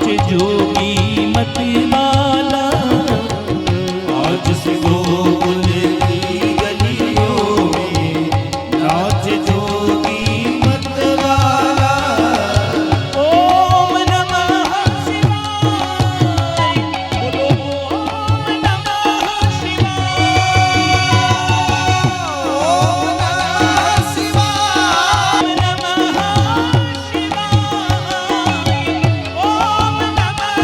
जोगी मत वाला, आज से गोकुल की गलियों में नाच जोगी मत वाला। ओम नमः शिवाय, बोलो ओम नमः शिवाय, ओम नमः शिवाय, ओम नमः शिवाय, ओम नमः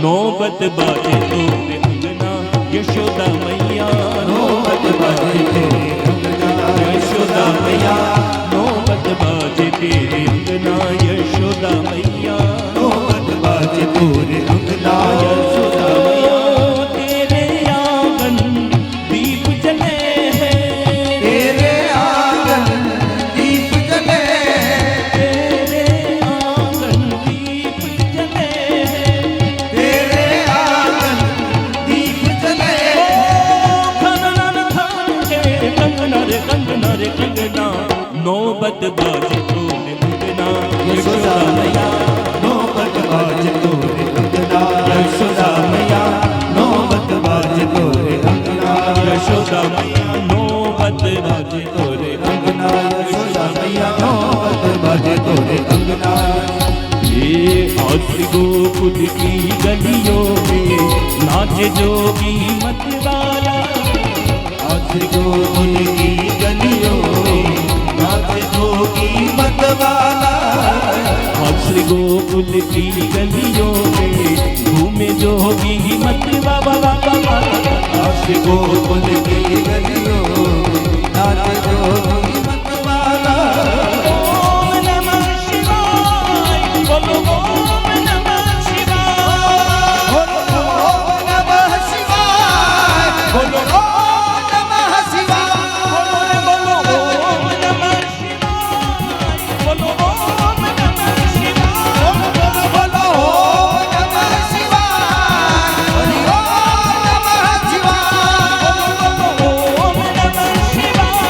नौबत बाजे तोरे अंगना यशोदा मैया, नौबत बाजे तेरे अंगना यशोदा मैया, नौबत बाजे तेरे अंगना यशोदा मैया, नौबत बाजे तेरे अंगना यशोदा मैया। तेरे आंगन दीप जले हैं, तेरे आंगन दीप जले, तेरे आंगन दीप जले हैं, तेरे आंगन दीप जले। कंगना रे कंगना रे कंगना, नौबत बाजे तोरे अंगना यशोदा मैया, नौबत बाजे तेरे अंगना यशोदा मैया, नौबत बाजे तेरे अंगना यशोदा मैया, नौबत बाजे तोरे अंगना यशोदा मैया, नौबत बाजे तेरे अंगना। ये आज गोकुल की गलियों में नाचे जोगी मत वाला, आज गोकुल की गलियों में नाच जोगी मत वाला। आज गोकुल की गलियों में घूमे जोगी मत वाला, आज गोकुल की गलियों में नाच जोगी मत वाला। ओम नमः शिवाय, बोलो ओम नमः शिवाय, बोलो ओम नमः शिवाय, बोलो ओम नमः शिवाय, बोलो ओम नमः शिवाय, बोलो ओम नमः शिवाय, बोलो ओम नमः शिवाय, हरि ओम नमः शिवाय, ओम नमः शिवाय,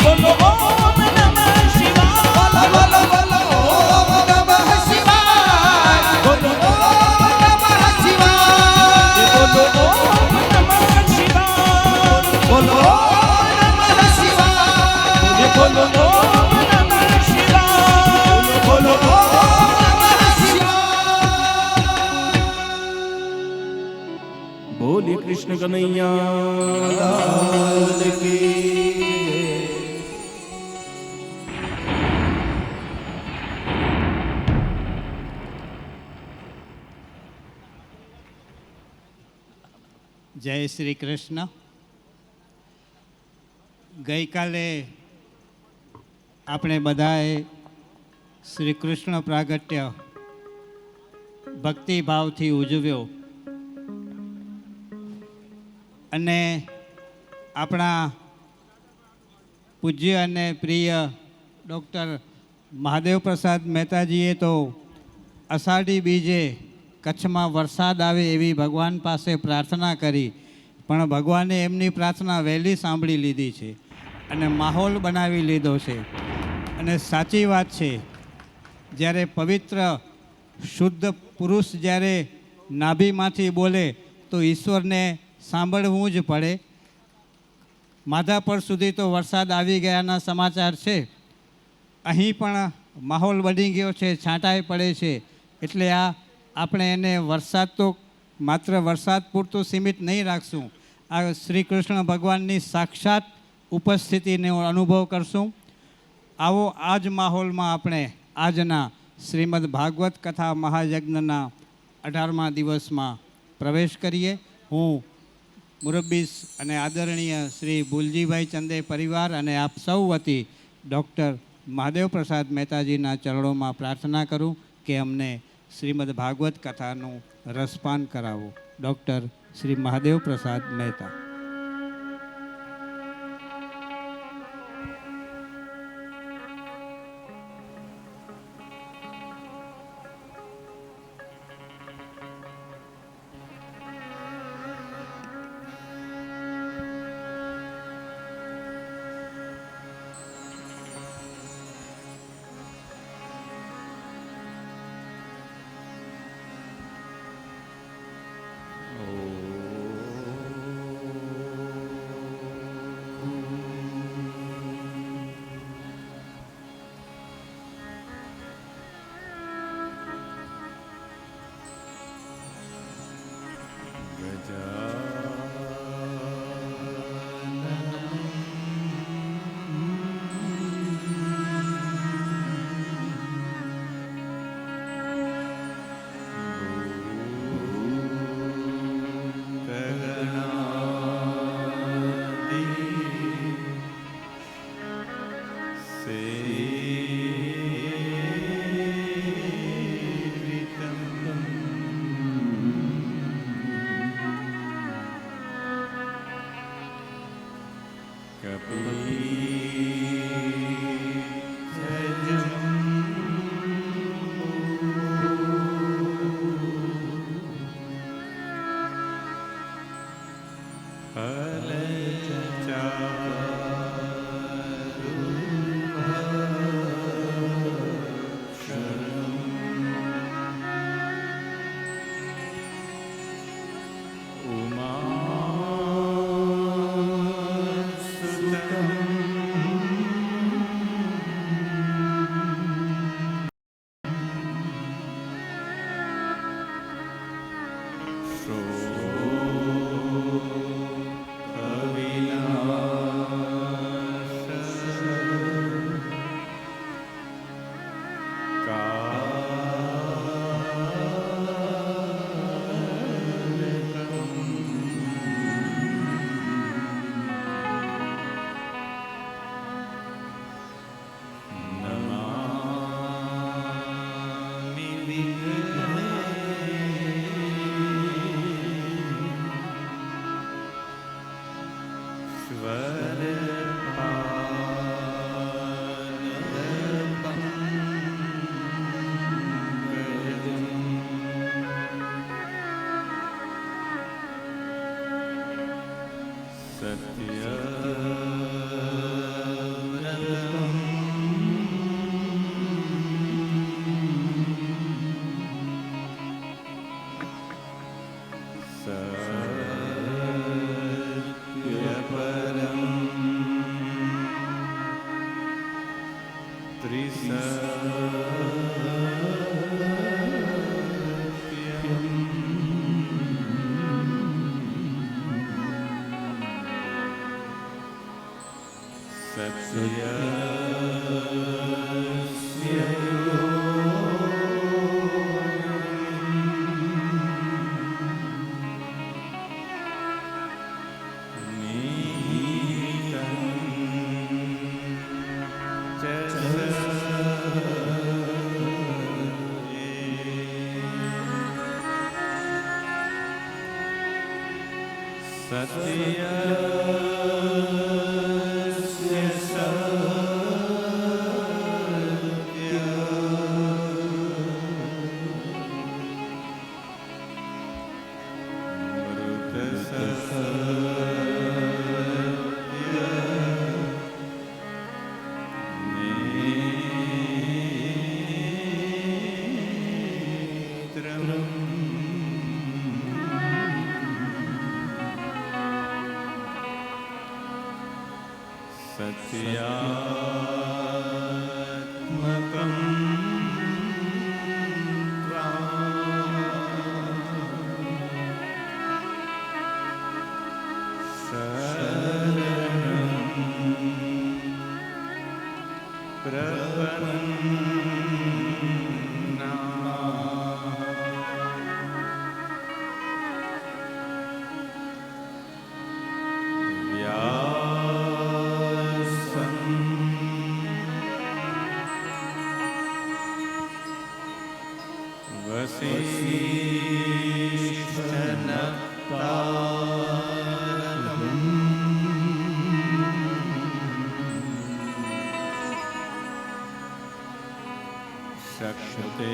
बोलो ओम नमः शिवाय, बोलो बोलो ओम नमः शिवाय, बोलो ओम नमः शिवाय, बोलो ओम नमः शिवाय, बोलो ओम नमः शिवाय, बोलो ओम नमः शिवाय, बोलो ओम नमः शिवाय। बोले कृष्ण कन्हैया लाल की જય શ્રી કૃષ્ણ. ગઈકાલે આપણે બધાએ શ્રી કૃષ્ણ પ્રાગટ્ય ભક્તિભાવથી ઉજવ્યો અને આપણા પૂજ્ય અને પ્રિય ડૉક્ટર મહાદેવ પ્રસાદ મહેતાજીએ તો અષાઢી બીજે કચ્છમાં વરસાદ આવે એવી ભગવાન પાસે પ્રાર્થના કરી, પણ ભગવાને એમની પ્રાર્થના વહેલી સાંભળી લીધી છે અને માહોલ બનાવી લીધો છે. અને સાચી વાત છે, જ્યારે પવિત્ર શુદ્ધ પુરુષ જ્યારે નાભીમાંથી બોલે તો ઈશ્વરને સાંભળવું જ પડે. માધાપર સુધી તો વરસાદ આવી ગયાના સમાચાર છે. અહીં પણ માહોલ બની ગયો છે, છાંટાઈ પડે છે. એટલે આપણે એને વરસાદ તો માત્ર વરસાદ પૂરતું સીમિત નહીં રાખશું. આ શ્રી કૃષ્ણ ભગવાનની સાક્ષાત ઉપસ્થિતિનો અનુભવ કરશું. આવો આ જ માહોલમાં આપણે આજના શ્રીમદ ભાગવત કથા મહાયજ્ઞના 18મા દિવસમાં પ્રવેશ કરીએ. હું મુરબ્બી અને આદરણીય શ્રી ભુલજીભાઈ ચંદે પરિવાર અને આપ સૌ વતી ડૉક્ટર મહાદેવ પ્રસાદ મહેતાજીના ચરણોમાં પ્રાર્થના કરું કે અમને શ્રીમદ ભાગવત કથાનું રસપાન કરાવો. ડૉક્ટર શ્રી મહાદેવ પ્રસાદ મહેતા. सत्यात्मकं शक्ते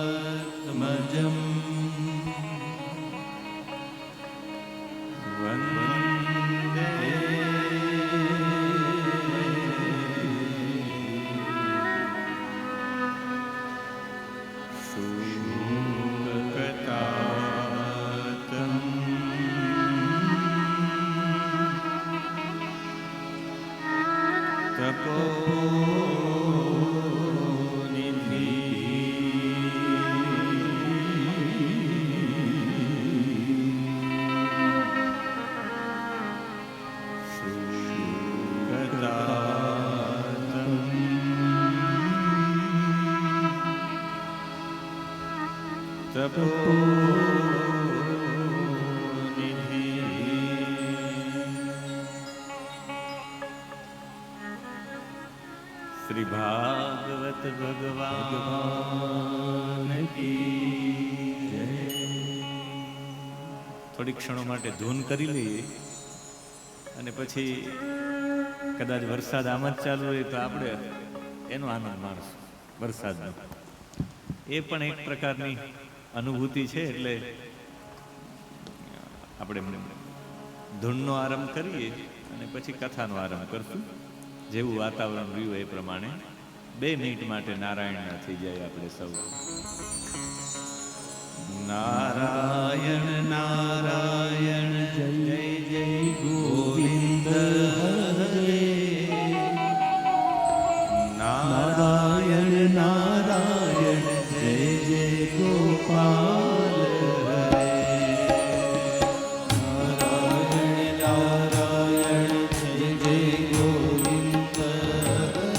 पराशरात्मजं वन्दे शूलकतातं तपोनिधि शूलकतातं श्री भागवत भगवान की जय। થોડી ક્ષણો માટે ધૂન કરી લઈએ અને પછી કદાચ વરસાદ આમ જ ચાલુ હોય તો આપણે એનો આનંદ માણશું વરસાદનો. એ પણ એક પ્રકારની અનુભૂતિ છે. એટલે આપણે ધૂનનો આરંભ કરીએ અને પછી કથાનો આરંભ કરશું. જેવું વાતાવરણ રહ્યું એ પ્રમાણે 2 મિનિટ માટે નારાયણ થઈ જાય આપણે સૌ. નારાયણ નારાયણ જય જય ગોવિંદ હરે. નારાયણ નારાયણ જય જય ગોપાલ હરે. નારાયણ નારાયણ જય જય ગોવિંદ હરે.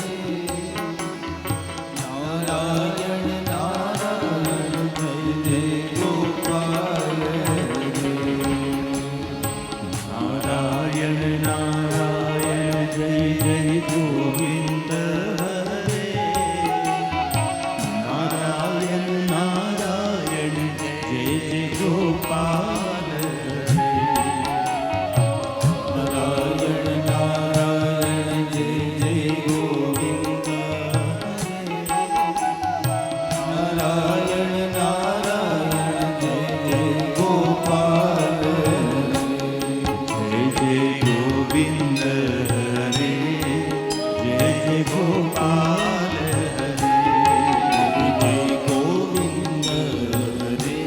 નારાયણ નારાયણ જય જય ગોપાલ હરે. નારાયણ નારાયણ જય જય ગોવિંદ હરે. નારાયણ નારાયણ જય જય ગોપાલ હરે. નારાયણ નારાયણ જય જય ગોવિંદ હરે. નારાયણ નારાયણ જય જય ગોપાલ હરે. જય જય ગોવિંદ હરે. જય જય ગોપાલ હરે. જય ગોવિંદ હરે.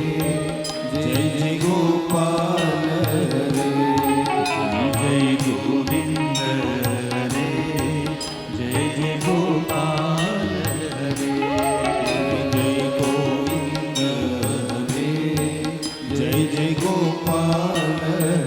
જય જય ગોપાલ હરે. જય ગોવિંદ હરે. જય જય ગોપાલ હરે. જય ગોવિંદ હરે. જય જય ગોપાલ હરે.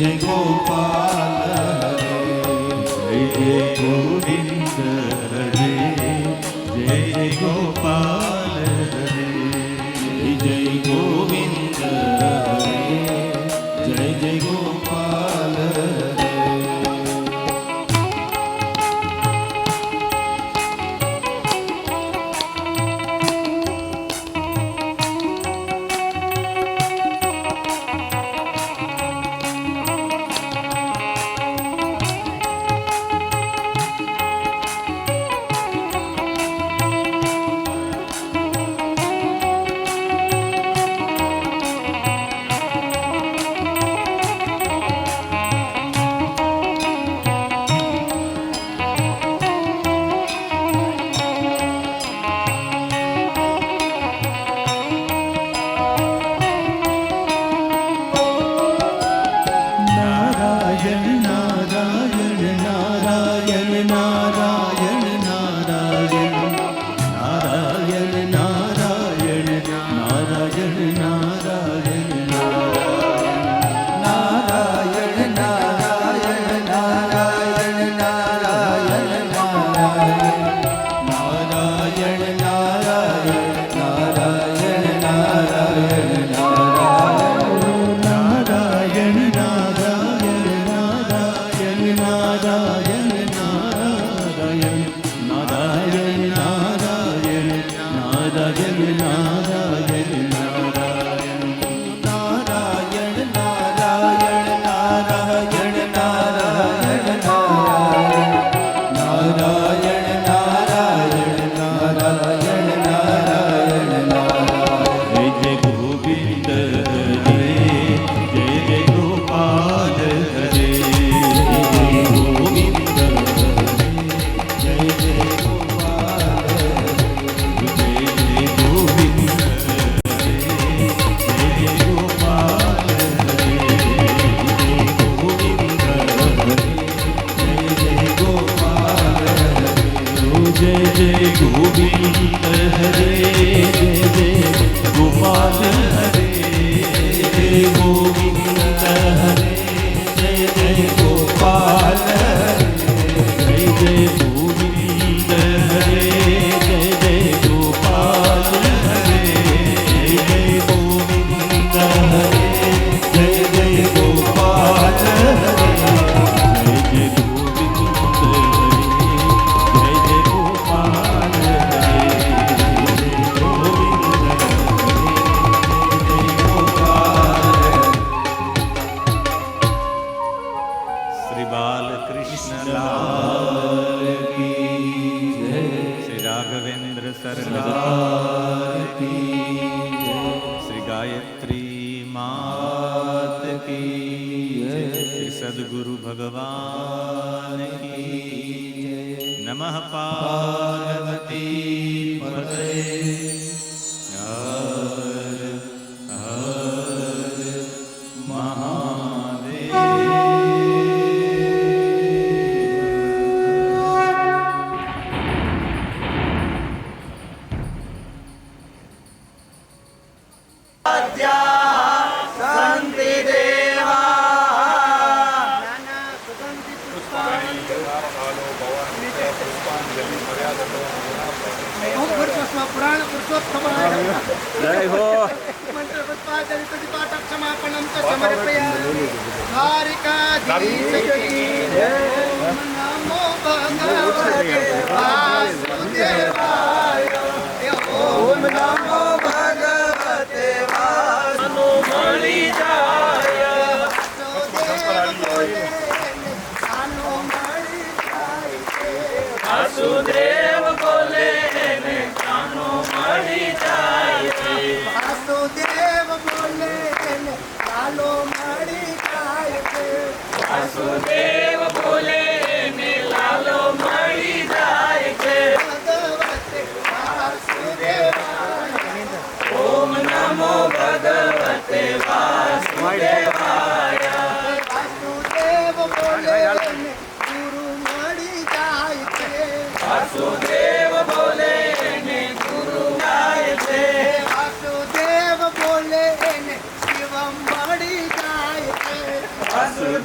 જય ગોપાલ હરે જય જય ગોવિંદ હરે જય જય ગોપાલ હરે જય ગોવિંદ હરે જય જય ગોપાલ હરે સદગુરુ ભગવાન કી નમઃ પાર્વતી પતે હર હર મહાદેવ જય હો ઓમ નમો ભગવતે મળી જાય વાસુદેવ બોલે ને કાનો મળી જાય વાસુદેવ બોલે ને લાલો મળી જાય છે વાસુદેવ બોલે ને લાલો મળી જાય છે ભગવતે વાસુદેવાય ઓમ નમો ભગવતે વાસુદેવાય વાસુદેવ બોલે ને ગુરુ મળી જાય છે વાસુદેવ બોલે ને ગુરુ જાય છે વાસુદેવ બોલે ને શિવ મળી જાય છે વાસુદેવ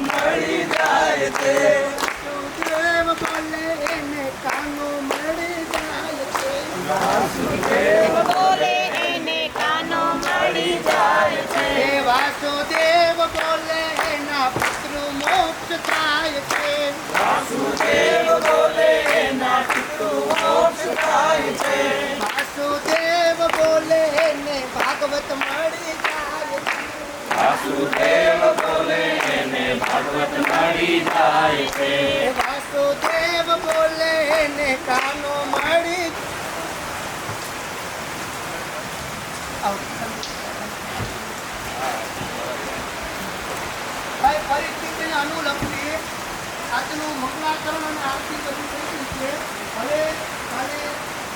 મળી જાય છે વાસુદેવ બોલે એને કાનો મળી જાય છે વાસુદેવ બોલે એને કાનો મળી જાય છે. હે વાસુદેવ બોલે એના પિતૃ મોક્ષ થાય છે વાસુદેવ બોલે એના પિતૃ મોક્ષ થાય છે વાસુદેવ બોલે એને ભાગવત મળી જાય છે વાસુદેવ બોલે એને ભાગવત મળી જાય છે હે વાસુદેવ બોલે એને કાનો મળી ભાઈ ફરીથી તેને અનુલક્ષી આજનું મંગળાચરણ અને આરતી બધું થઈ ગયું છે. હવે કાલે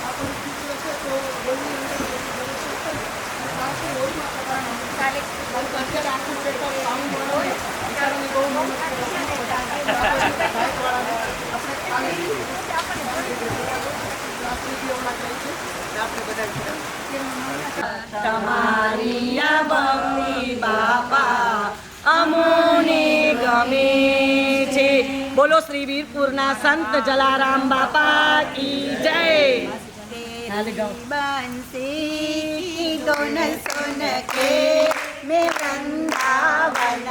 આ પરિસ્થિતિ હશે તો હોળની અંદર બધું દર્શન કરી અને પાછું હોળીમાં કરવાનું. કાલે અત્યારે આખું પેપર સાઉન્ડ હોય વિચારોની બહુ મહેનત કરવાની. બાઇકવાળાને આપણે કાલે રાત્રિજીઓમાં જાય છે આપણે બધા તમારી આ ભક્તિ બાપા અમોને ગમે છે. બોલો શ્રી વીરપુરના સંત જલારામ બાપા કી જય. बंसी दोनों सुन के मैं वृंदावन